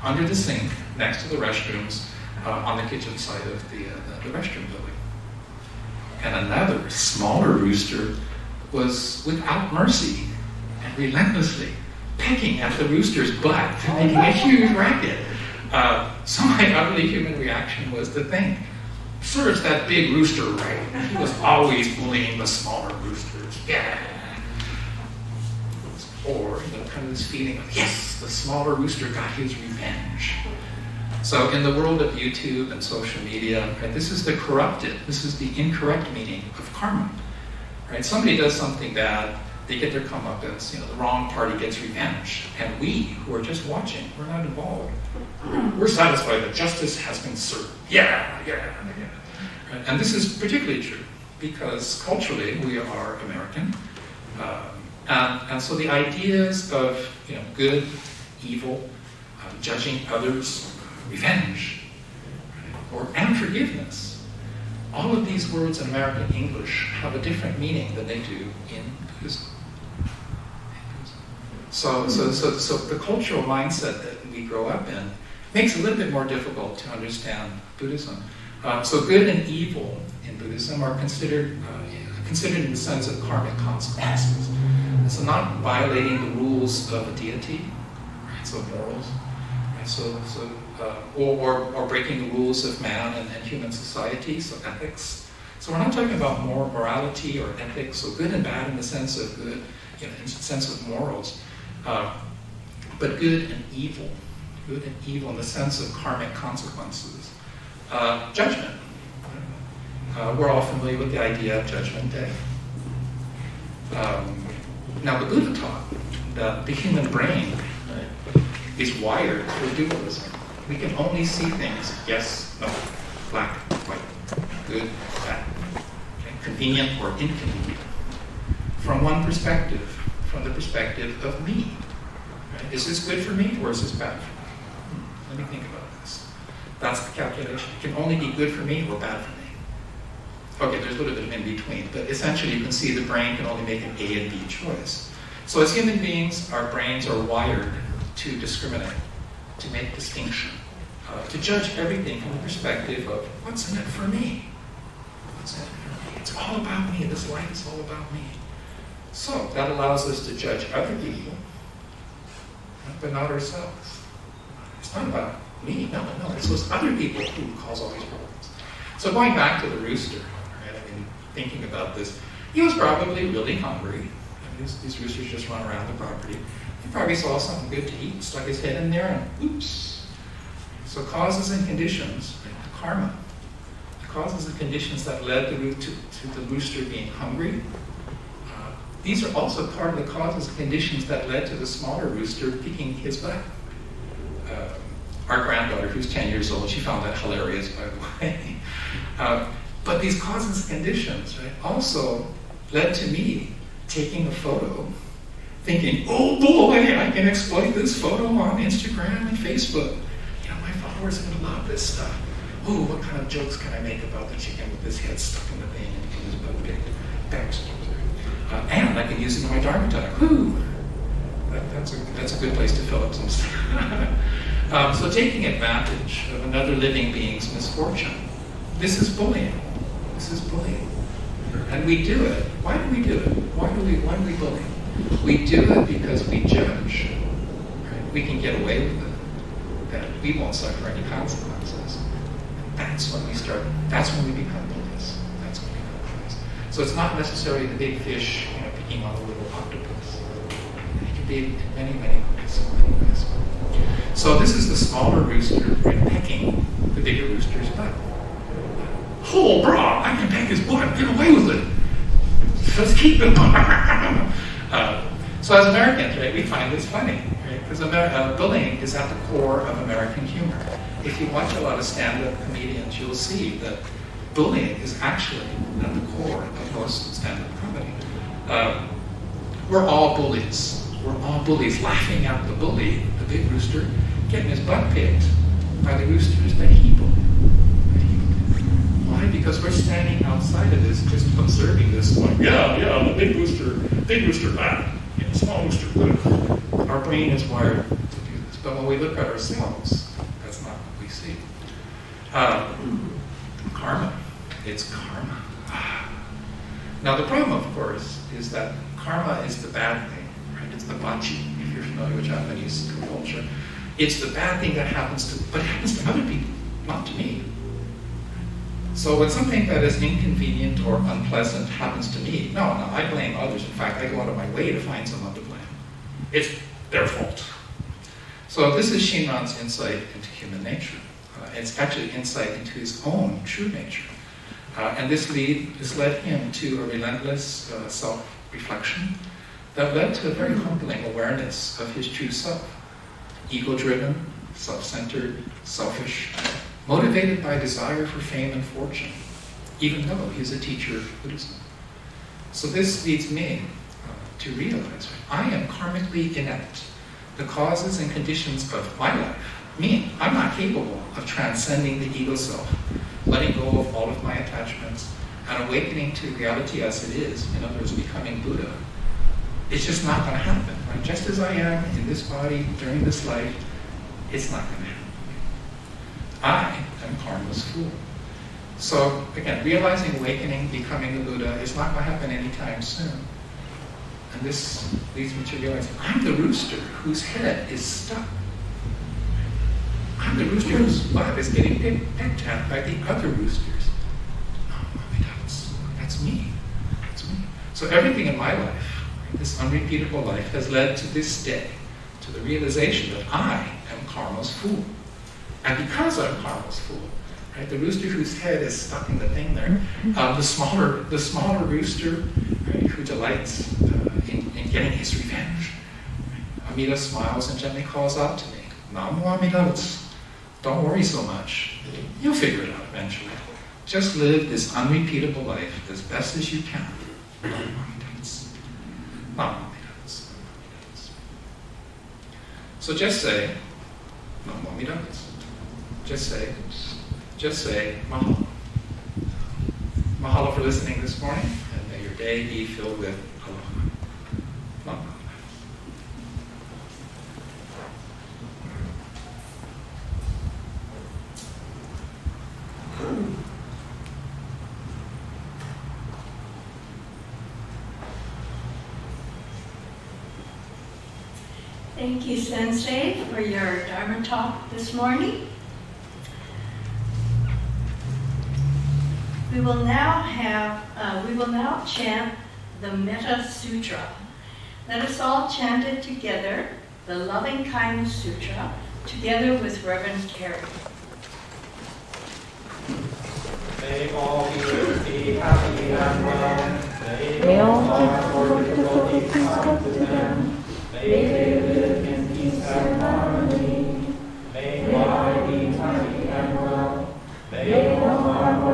under the sink next to the restrooms on the kitchen side of the restroom building. And another, smaller rooster was without mercy and relentlessly pecking at the rooster's butt, making a huge racket. So my utterly human reaction was to think, sir, it's that big rooster, right? He was always bullying the smaller roosters. Yeah. Or, kind of this feeling of, yes, the smaller rooster got his revenge. So in the world of YouTube and social media, right, this is the corrupted, this is the incorrect meaning of karma. Right? Somebody does something bad, they get their comeuppance, the wrong party gets revenge. And we, who are just watching, we're not involved. We're satisfied that justice has been served. Yeah. Right? And this is particularly true because culturally we are American. And so the ideas of good, evil, judging others, revenge, right, and forgiveness, all of these words in American English have a different meaning than they do in Buddhism. So the cultural mindset that we grow up in makes it a little bit more difficult to understand Buddhism. So good and evil in Buddhism are considered in the sense of karmic consequences. So not violating the rules of a deity, right? So morals, right? Or breaking the rules of man and human society, so ethics. So we're not talking about morality or ethics, so good and bad in the sense of good, in the sense of morals, but good and evil in the sense of karmic consequences. Judgment. We're all familiar with the idea of Judgment Day. Now the Buddha taught that the human brain is wired for dualism. We can only see things, yes, no, black, white, good, bad, okay, convenient or inconvenient, from one perspective, from the perspective of me. Right? Is this good for me or is this bad for me? Let me think about this. That's the calculation. It can only be good for me or bad for me. Okay, there's a little bit of in between, but essentially you can see the brain can only make an A and B choice. So as human beings, our brains are wired to discriminate, to make distinction, to judge everything from the perspective of what's in it for me? What's in it for me? It's all about me. This life is all about me. So that allows us to judge other people, but not ourselves. It's not about me. No. It's those other people who cause all these problems. So going back to the rooster, right? I mean, thinking about this, he was probably really hungry. These roosters just run around the property. He probably saw something good to eat, stuck his head in there, and oops. So causes and conditions, right, karma. The causes and conditions that led to the rooster being hungry. These are also part of the causes and conditions that led to the smaller rooster picking his butt. our granddaughter, who's 10 years old, she found that hilarious, by the way. But these causes and conditions, right, also led to me taking a photo, thinking, oh boy, I can exploit this photo on Instagram and Facebook. You know, my followers are going to love this stuff. Oh, what kind of jokes can I make about the chicken with his head stuck in the vein and his butt big? And I can use it in my Dharma talk. Woo! That's a good place to fill up some stuff. So taking advantage of another living being's misfortune. This is bullying. This is bullying. And we do it. Why do we do it? Why do we bully? We do it because we judge. Right? We can get away with it. That we won't suffer any consequences. That's when we start, that's when we become bullies. That's when we become bullies. So it's not necessarily the big fish, you know, picking on the little octopus. It can be in many, many ways. So this is the smaller rooster, right, pecking the bigger rooster's butt. Oh, bro, I can peck his butt. Get away with it. Let's keep it. So as Americans, right, we find this funny, right? Because bullying is at the core of American humor. If you watch a lot of stand-up comedians, you'll see that bullying is actually at the core of most stand-up comedy. We're all bullies. We're all bullies, laughing at the bully, the big rooster, getting his butt picked by the roosters that he bullied. Why? Because we're standing outside of this, just observing this, going, yeah, the big rooster bad, the small rooster good. Our brain is wired to do this. But when we look at ourselves, that's not what we see. Karma. It's karma. Now the problem, of course, is that karma is the bad thing, right? It's the bachi, if you're familiar with Japanese culture. It's the bad thing that happens to, but it happens to other people, not to me. So when something that is inconvenient or unpleasant happens to me, no, I blame others. In fact, I go out of my way to find someone to blame. It's their fault. So this is Shinran's insight into human nature. It's actually insight into his own true nature. And this led him to a relentless self-reflection that led to a very humbling awareness of his true self. Ego-driven, self-centered, selfish, motivated by desire for fame and fortune, even though he's a teacher of Buddhism. So this leads me to realize, I am karmically inept. The causes and conditions of my life mean I'm not capable of transcending the ego self, letting go of all of my attachments, and awakening to reality as it is, in other words, becoming Buddha. It's just not going to happen. Right? Just as I am in this body during this life, it's not going to happen. I am karma's fool. So again, realizing, awakening, becoming the Buddha is not going to happen anytime soon. And this leads me to realize I'm the rooster whose head is stuck. I'm the rooster whose butt is getting pecked at by the other roosters. Oh, that's me. That's me. So everything in my life, this unrepeatable life, has led to this day, to the realization that I am karma's fool. And because I'm karma's fool, right, the rooster whose head is stuck in the thing there, the smaller rooster, right, who delights in getting his revenge. Right? Amida smiles and gently calls out to me, Namo Amida, don't worry so much. You'll figure it out eventually. Just live this unrepeatable life as best as you can. Namo Amida. Namo Amida. So just say, Namo Amida. Just say, mahalo. Mahalo for listening this morning, and may your day be filled with aloha. Mahalo. Thank you, Sensei, for your Dharma talk this morning. We will now chant the Metta Sutra. Let us all chant it together, the Loving Kindness Sutra, together with Reverend Carey. May all be happy and well. May all wonderful things come to them. May they live in peace and harmony. May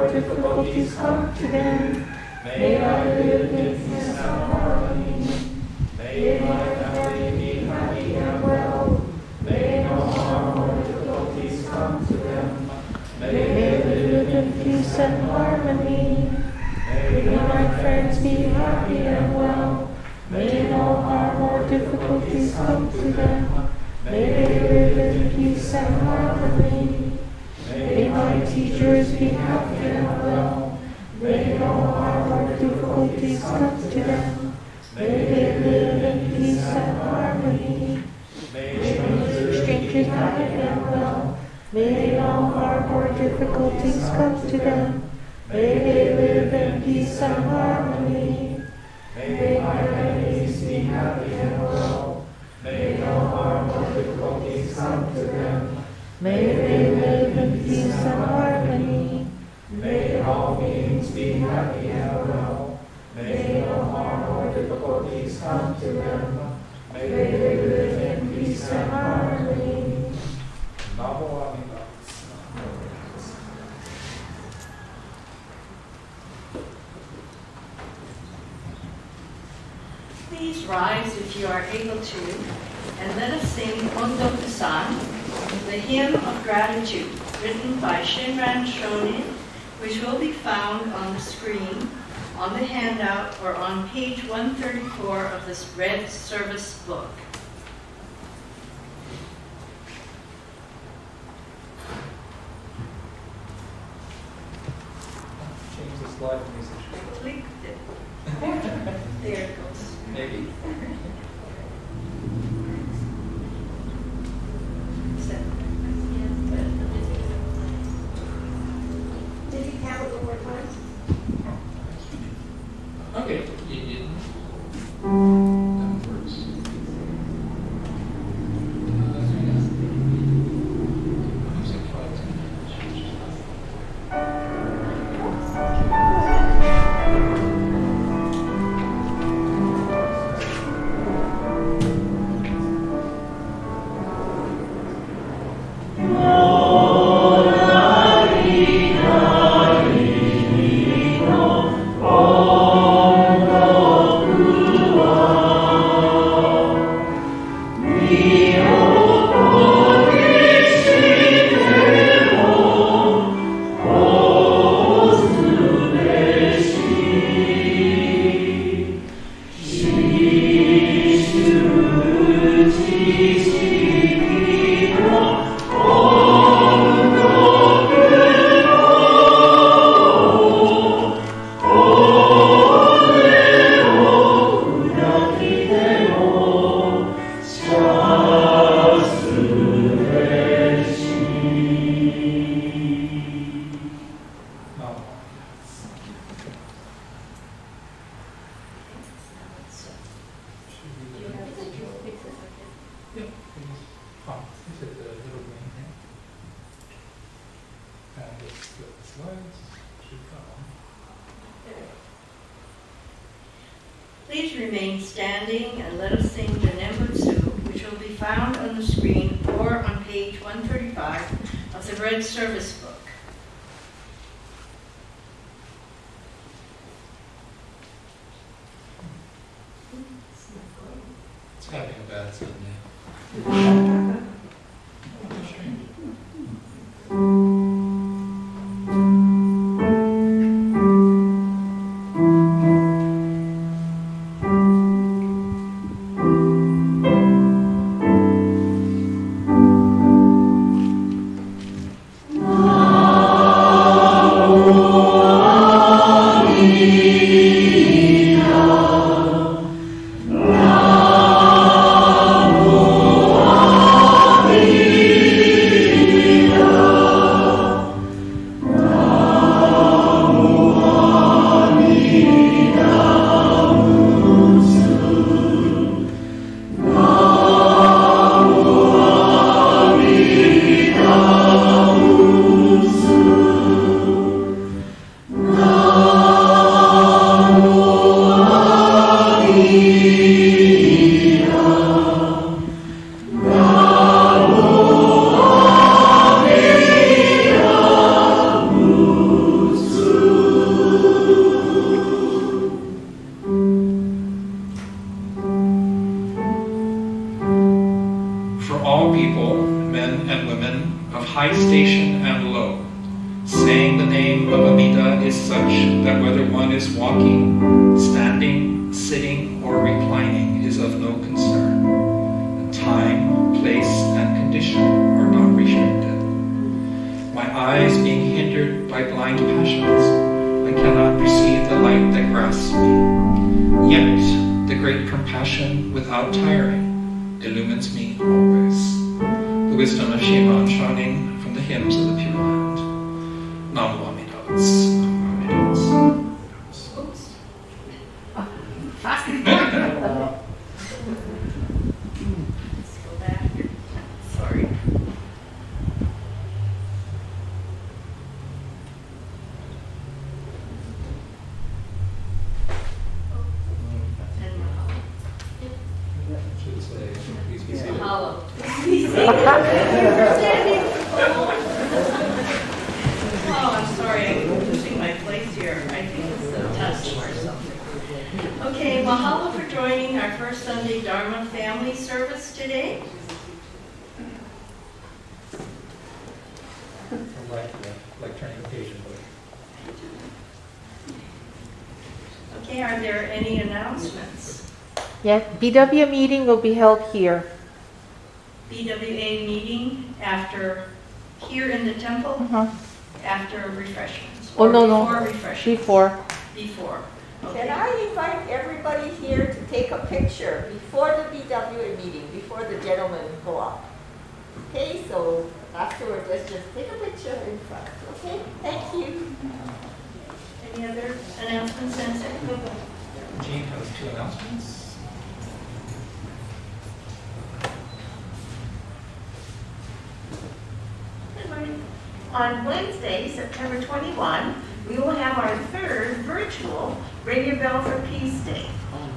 more difficulties come to them. May I live in peace and harmony. May my family be happy and well. May no harm or difficulties come to them. May they live in peace and harmony. May my friends be happy and well. May no harm or difficulties come to them. May they live in peace and harmony. May my teachers be happy and well. May no harm or difficulties come to them. May they live in peace and harmony. May my strangers be happy and well. May no harm or difficulties come to them. May they live in peace and harmony. May my enemies be happy and well. May no harm or difficulties come to them. May they live in peace and harmony. May all beings be happy and well. May no harm or difficulties come to them. May they live in peace and harmony. Please rise if you are able to, and let us sing Ondo Kusan, the hymn of gratitude, written by Shinran Shonin, which will be found on the screen, on the handout, or on page 134 of this red service book. Change the slide music. Click it. There it goes. Maybe. Did you count one more time? Okay, that works. Please remain standing and let us sing the Nembutsu, which will be found on the screen or on page 135 of the red service book. It's having a bad Sunday. Oh such that whether one is walking, standing, sitting, or reclining is of no concern. Time, place, and condition are not restricted. My eyes being hindered by blind passions, I cannot perceive the light that grasps me. Yet, the great compassion without tiring illumines me always. The wisdom of Shima shining from the hymns of the Pure Land. Nam Mô A Di Đà Phật. Oops. Let's go back here. Sorry. Should say, please be seated. Mahalo. Oh, I'm sorry, I'm losing my place here. I think it's a test or something. Okay, mahalo for joining our first Sunday Dharma family service today. Like turning the page. Okay, are there any announcements? Yes, BW meeting will be held here. BWA meeting after, here in the temple, after refreshments? Oh, or no, before no. refreshments? Before. Before. Okay. Can I invite everybody here to take a picture before the BWA meeting, before the gentlemen go up? Okay, so afterwards, let's just take a picture in front. Okay, thank you. Any other announcements, Sensei? Jean has 2 announcements. On Wednesday, September 21, we will have our 3rd virtual Ring Your Bell for Peace Day.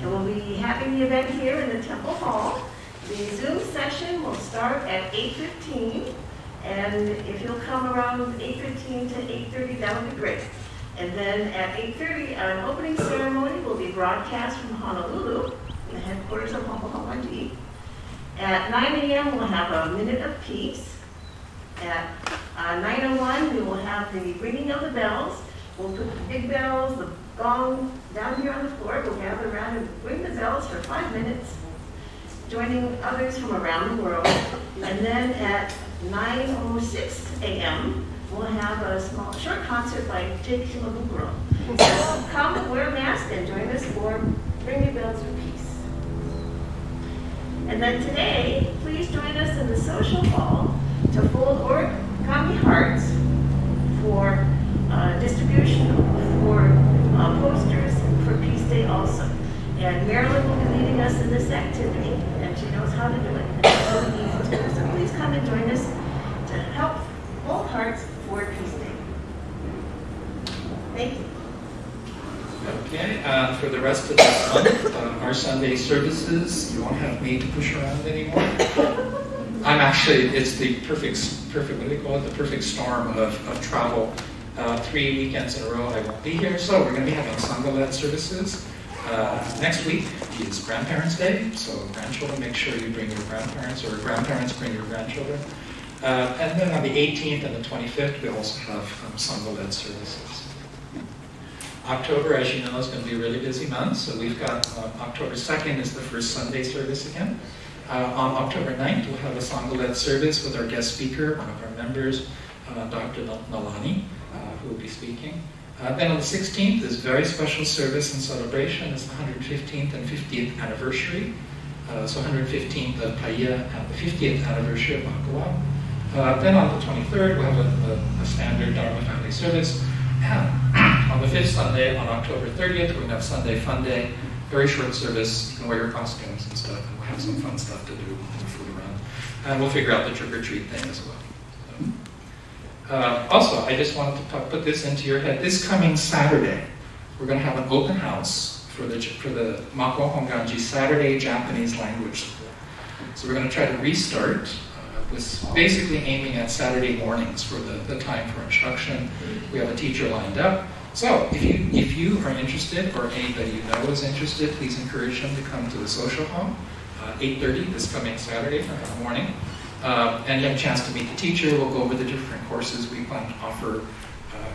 And we'll be having the event here in the Temple Hall. The Zoom session will start at 8:15, and if you'll come around 8:15 to 8:30, that would be great. And then at 8:30, an opening ceremony will be broadcast from Honolulu, the headquarters of Hongwanji. At 9 a.m., we'll have a Minute of Peace. At 9:01, we will have the ringing of the bells. We'll put the big bells, the gong down here on the floor. We'll gather around and ring the bells for 5 minutes, joining others from around the world. And then at 9:06 a.m., we'll have a short concert by Jake Shimabukuro. So come, wear a mask, and join us for Ring Your Bells for Peace. And then today, please join us in the social hall to fold origami hearts for distribution for posters for Peace Day also. And Marilyn will be leading us in this activity, and she knows how to do it. And it's really easy to do. So please come and join us to help fold hearts for Peace Day. Thank you. Okay, for the rest of this month, our Sunday services, you won't have me to push around anymore. I'm actually, it's the perfect, what do they call it? The perfect storm of travel. 3 weekends in a row I won't be here, so we're going to be having Sangha-led services. Next week is Grandparents' Day, so grandchildren, make sure you bring your grandparents, or grandparents bring your grandchildren. And then on the 18th and the 25th, we also have Sangha-led services. October, as you know, is going to be a really busy month, so we've got October 2nd is the first Sunday service again. On October 9th, we'll have a Sangha-led service with our guest speaker, one of our members, Dr. Nalani, who will be speaking. Then on the 16th is a very special service and celebration. It's the 115th and 50th anniversary. So 115th of Paya and the 50th anniversary of Makawao. Then on the 23rd, we'll have a standard Dharma family service. And on the 5th Sunday, on October 30th, we're going to have Sunday Fun Day. Very short service. You can wear your costumes and stuff, and we'll have some fun stuff to do and food around. And we'll figure out the trick-or-treat thing as well. Also, I just wanted to put this into your head. This coming Saturday, we're going to have an open house for the Makawao Hongwanji Saturday Japanese language school. So we're going to try to restart with basically aiming at Saturday mornings for the time for instruction. We have a teacher lined up. So if you are interested, or anybody you know is interested, please encourage them to come to the social hall, 8:30 this coming Saturday for the morning. And you have a chance to meet the teacher. We'll go over the different courses we plan to offer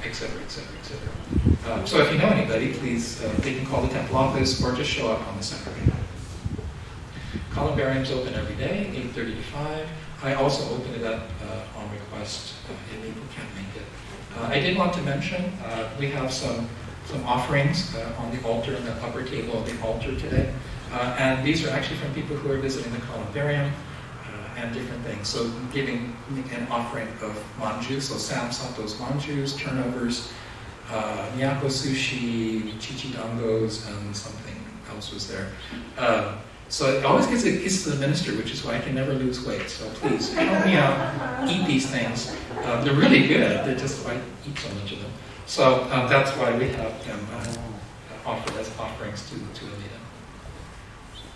et cetera, et cetera, et cetera. So if you know anybody, please, they can call the temple office or just show up on the Saturday. Columbarium's open every day, 8:30 to 5. I also open it up on request if people can't make it. I did want to mention, we have some offerings on the altar, in the upper table of the altar today. And these are actually from people who are visiting the Columbarium and different things. So giving an offering of manju, so Sam Sato's manjus, turnovers, miyako sushi, chichidangos, and something else was there. So it always gets a kiss to the minister, which is why I can never lose weight. So please, help me out, eat these things. They're really good, they're just, I eat so much of them. So that's why we have them offered as offerings to Anita.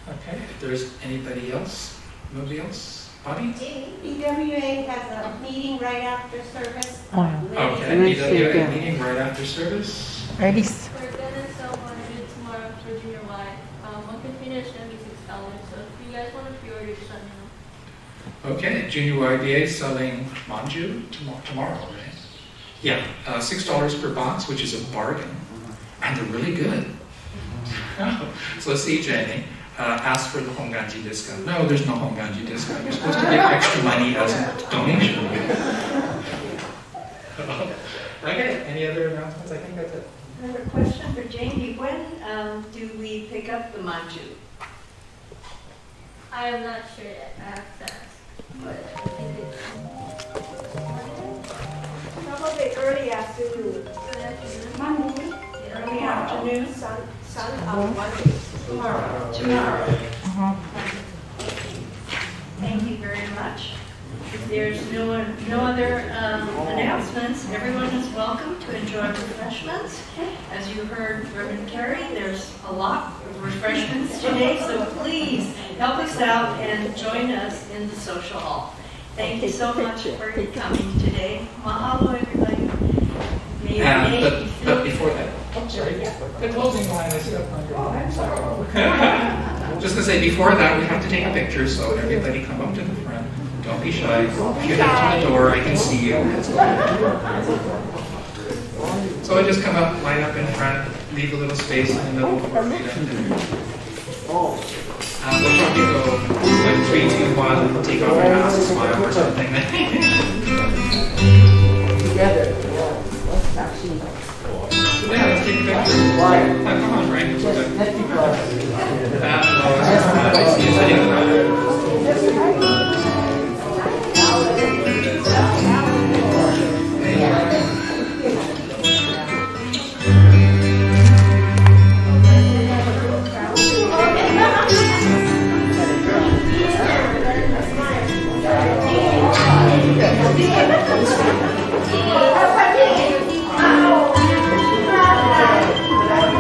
Okay, if there's anybody else, nobody else? Bobby? BWA has a meeting right after service. Okay, BWA meeting right after service. We're gonna sell manju tomorrow for junior Y. One container is gonna be $6, so if you guys want to pre-order, just let me know. Okay, junior YBA selling manju tomorrow, right? Yeah, $6 per box, which is a bargain, and they're really good. So see, Jenny. Ask for the Hongwanji discount. No, there's no Hongwanji discount. You're supposed to give extra money as a donation. Okay, any other announcements? I think that's it. Another question for Jamie. When do we pick up the manju? I am not sure yet. I have to ask. But I think it's Probably early afternoon. Monday? Early afternoon? Sun on Monday. Tomorrow. Thank you very much. If there's no other announcements, everyone is welcome to enjoy refreshments. As you heard Reverend Carey, there's a lot of refreshments today, so please help us out and join us in the social hall. Thank you so much for coming today. Mahalo, everybody. But before that, oh, sorry, the closing line is up on your Just to say, before that, we have to take a picture, so everybody come up to the front. Don't be shy. If you head to the door, I can see you. So I just come up, line up in front, leave a little space in the middle for freedom. We'll probably go like 3, 2, 1, take off your mask, smile or something. Together. Yeah, let's take a picture. Come on, Frank.